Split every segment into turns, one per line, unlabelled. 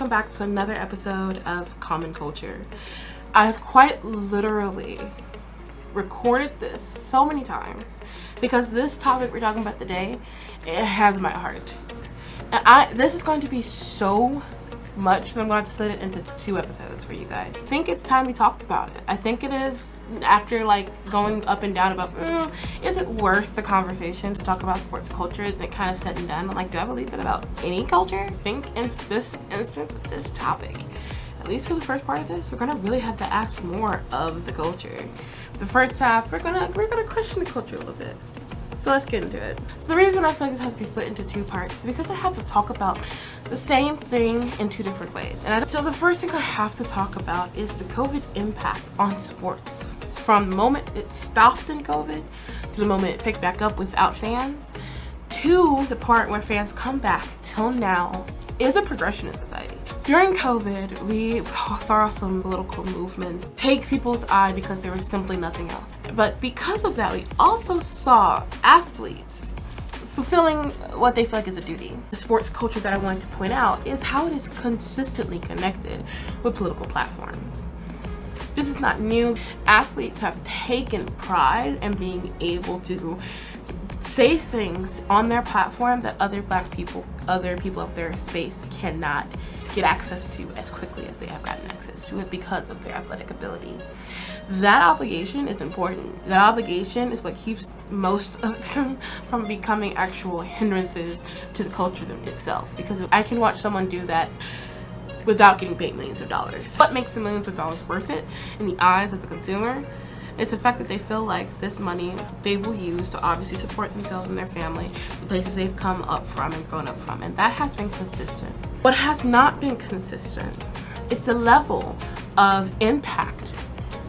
Welcome back to another episode of Common Culture. I have quite literally recorded this so many times because this topic we're talking about today, it has my heart. And this is going to be so much that I'm going to split it into 2 episodes for you guys. I think it's time we talked about it. I think it is, after going up and down about is it worth the conversation to talk about sports culture? Is it kind of set and done? Do I believe it about any culture? I think in this instance with this topic, at least for the first part of this, we're gonna really have to ask more of the culture. For the first half, we're gonna question the culture a little bit. So let's get into it. So the reason I feel like this has to be split into 2 parts is because I have to talk about the same thing in 2 different ways. So the first thing I have to talk about is the COVID impact on sports. From the moment it stopped in COVID to the moment it picked back up without fans, to the part where fans come back till now, is a progression in society. During COVID, we saw some political movements take people's eye because there was simply nothing else. But because of that, we also saw athletes fulfilling what they feel like is a duty. The sports culture that I wanted to point out is how it is consistently connected with political platforms. This is not new. Athletes have taken pride in being able to say things on their platform that other people of their space cannot get access to as quickly as they have gotten access to it because of their athletic ability. That obligation is important. That obligation is what keeps most of them from becoming actual hindrances to the culture itself, because I can watch someone do that without getting paid millions of dollars. What makes the millions of dollars worth it in the eyes of the consumer? It's the fact that they feel like this money they will use to obviously support themselves and their family, the places they've come up from and grown up from, and that has been consistent. What has not been consistent is the level of impact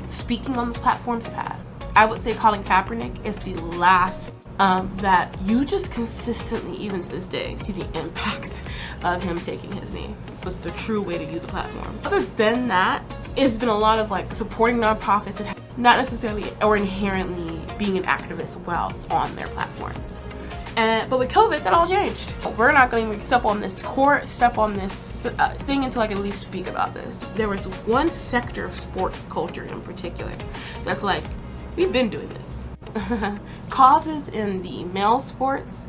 speaking on those platforms have had. I would say Colin Kaepernick is the last that you just consistently, even to this day, see the impact of him taking his knee. Was the true way to use a platform. Other than that, it's been a lot of supporting nonprofits and not necessarily or inherently being an activist while on their platforms. But with COVID, that all changed. We're not going to step on this thing until I can at least speak about this. There was one sector of sports culture in particular that's we've been doing this. Causes in the male sports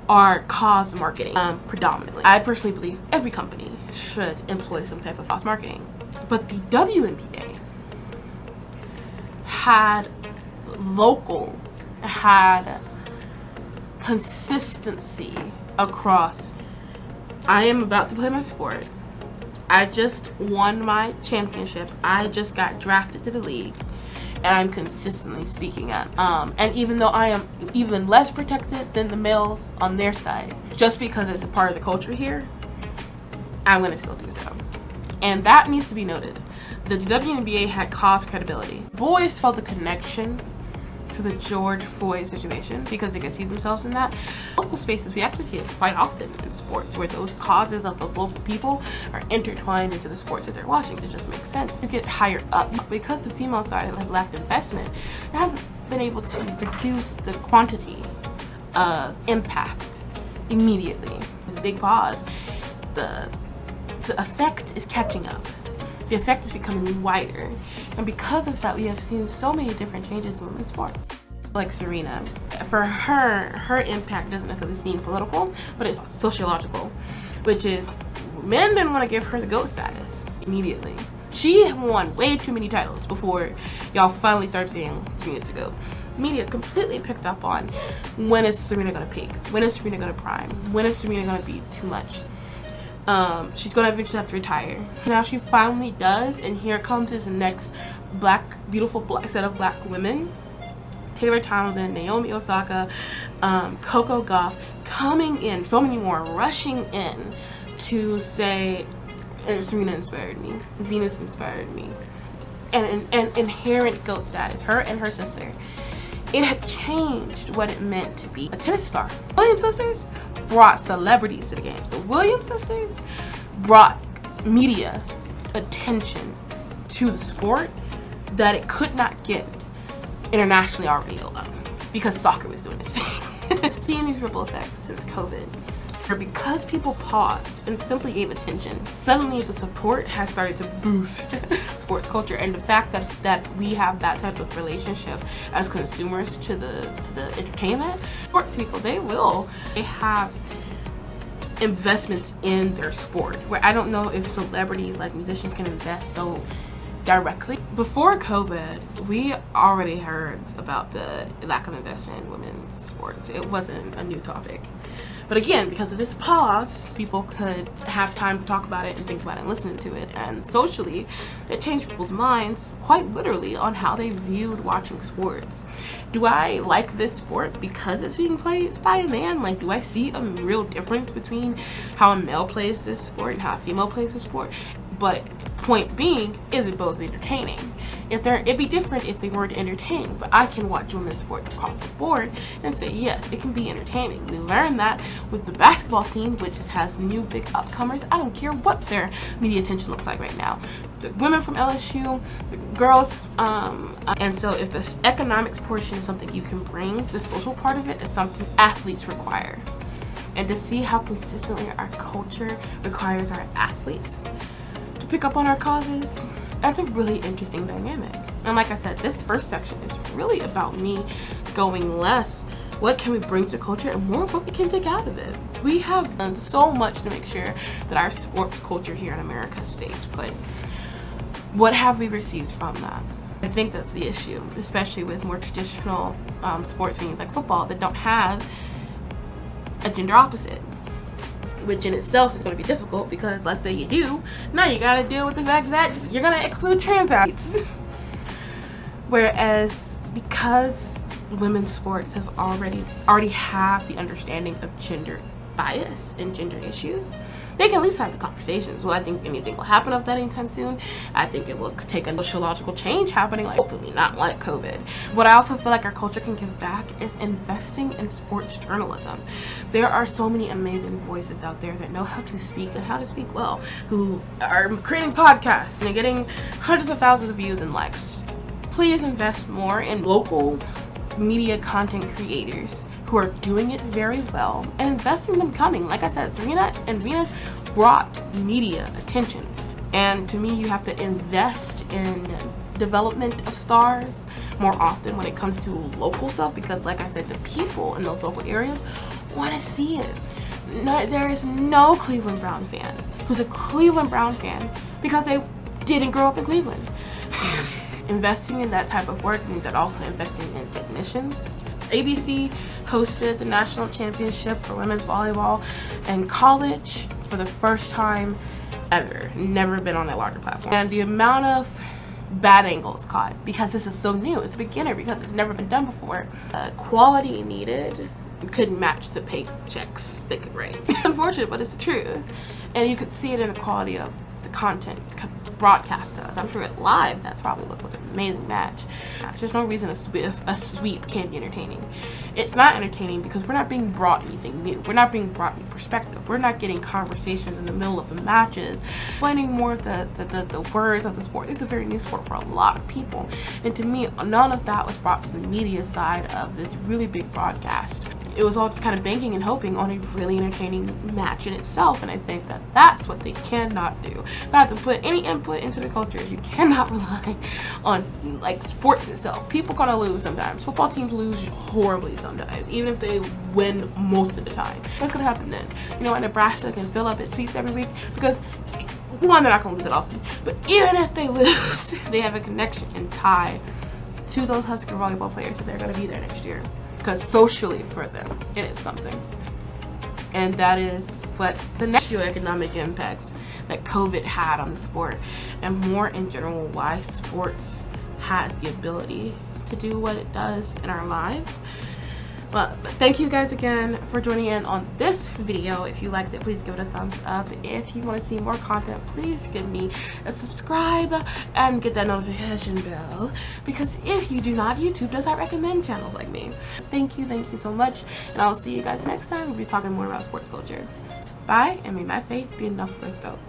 are cause marketing predominantly. I personally believe every company should employ some type of cause marketing. But the WNBA had consistency across, I am about to play my sport, I just won my championship, I just got drafted to the league, and I'm consistently speaking up. And even though I am even less protected than the males on their side, just because it's a part of the culture here, I'm gonna still do so. And that needs to be noted. The WNBA had cause credibility. Boys felt a connection to the George Floyd situation because they could see themselves in that. Local spaces, we actually see it quite often in sports where those causes of those local people are intertwined into the sports that they're watching. It just makes sense to get higher up. Because the female side has lacked investment, it hasn't been able to produce the quantity of impact immediately. It's a big pause. The effect is catching up. The effect is becoming wider. And because of that, we have seen so many different changes in women's sport. Like Serena, for her impact doesn't necessarily seem political, but it's sociological, which is men didn't want to give her the GOAT status immediately. She won way too many titles before y'all finally started saying Serena's the GOAT. Media completely picked up on, when is Serena gonna peak? When is Serena gonna prime? When is Serena gonna be too much? She's gonna eventually have to retire. Now she finally does, and here comes this next beautiful black set of black women. Taylor Townsend, Naomi Osaka, Coco Gauff coming in, so many more rushing in to say Serena inspired me, Venus inspired me, and inherent GOAT status, her and her sister. It had changed what it meant to be a tennis star. Williams sisters brought celebrities to the games. The Williams sisters brought media attention to the sport that it could not get internationally already alone because soccer was doing its thing. I've seen these ripple effects since COVID. Because people paused and simply gave attention, suddenly the support has started to boost sports culture. And the fact that we have that type of relationship as consumers to the entertainment, sports people, they have investments in their sport, where I don't know if celebrities like musicians can invest so directly. Before COVID, we already heard about the lack of investment in women's sports. It wasn't a new topic. But again, because of this pause, people could have time to talk about it and think about it and listen to it. And socially, it changed people's minds, quite literally, on how they viewed watching sports. Do I like this sport because it's being played by a man? Like, do I see a real difference between how a male plays this sport and how a female plays this sport? But point being, is it both entertaining? It'd be different if they weren't entertaining, but I can watch women's sports across the board and say, yes, it can be entertaining. We learned that with the basketball team, which has new big upcomers. I don't care what their media attention looks like right now. The women from LSU, the girls, and so if the economics portion is something you can bring, the social part of it is something athletes require. And to see how consistently our culture requires our athletes to pick up on our causes, that's a really interesting dynamic. And like I said, this first section is really about me going less, what can we bring to the culture, and more what we can take out of it. We have done so much to make sure that our sports culture here in America stays put. What have we received from that? I think that's the issue, especially with more traditional sports venues like football that don't have a gender opposite, which in itself is going to be difficult because let's say you do, now you got to deal with the fact that you're going to exclude trans athletes. Whereas because women's sports have already have the understanding of gender bias and gender issues, they can at least have the conversations. Well, I think anything will happen of that anytime soon. I think it will take a sociological change happening, like hopefully not like COVID. What I also feel like our culture can give back is investing in sports journalism. There are so many amazing voices out there that know how to speak and how to speak well, who are creating podcasts and getting hundreds of thousands of views and likes. Please invest more in local media content creators who are doing it very well and investing in them coming. Like I said, Serena and Venus brought media attention. And to me, you have to invest in development of stars more often when it comes to local stuff, because like I said, the people in those local areas want to see it. No, there is no Cleveland Brown fan who's a Cleveland Brown fan because they didn't grow up in Cleveland. Investing in that type of work means that also investing in technicians. ABC hosted the national championship for women's volleyball in college for the first time ever. Never been on a larger platform. And the amount of bad angles caught, because this is so new, it's a beginner, because it's never been done before. Quality needed couldn't match the paychecks they could write. Unfortunate, but it's the truth. And you could see it in the quality of the content broadcast does. I'm sure at live, that's probably what was an amazing match. There's no reason a sweep can't be entertaining. It's not entertaining because we're not being brought anything new. We're not being brought new perspective. We're not getting conversations in the middle of the matches, explaining more of the words of the sport. It's a very new sport for a lot of people. And to me, none of that was brought to the media side of this really big broadcast. It was all just kind of banking and hoping on a really entertaining match in itself, and I think that that's what they cannot do. Not to put any input into the cultures. You cannot rely on like sports itself. People gonna lose sometimes. Football teams lose horribly sometimes, even if they win most of the time. What's gonna happen then? You know what? Nebraska can fill up its seats every week because one, they're not gonna lose it often, but even if they lose, they have a connection and tie to those Husker volleyball players that they're gonna be there next year. Because socially for them, it is something. And that is what the next economic impacts that COVID had on the sport, and more in general, why sports has the ability to do what it does in our lives. But thank you guys again for joining in on this video. If you liked it, please give it a thumbs up. If you want to see more content, please give me a subscribe and get that notification bell, because if you do not, YouTube does not recommend channels like me. Thank you so much, and I'll see you guys next time. We'll be talking more about sports culture. Bye, and may my faith be enough for us both.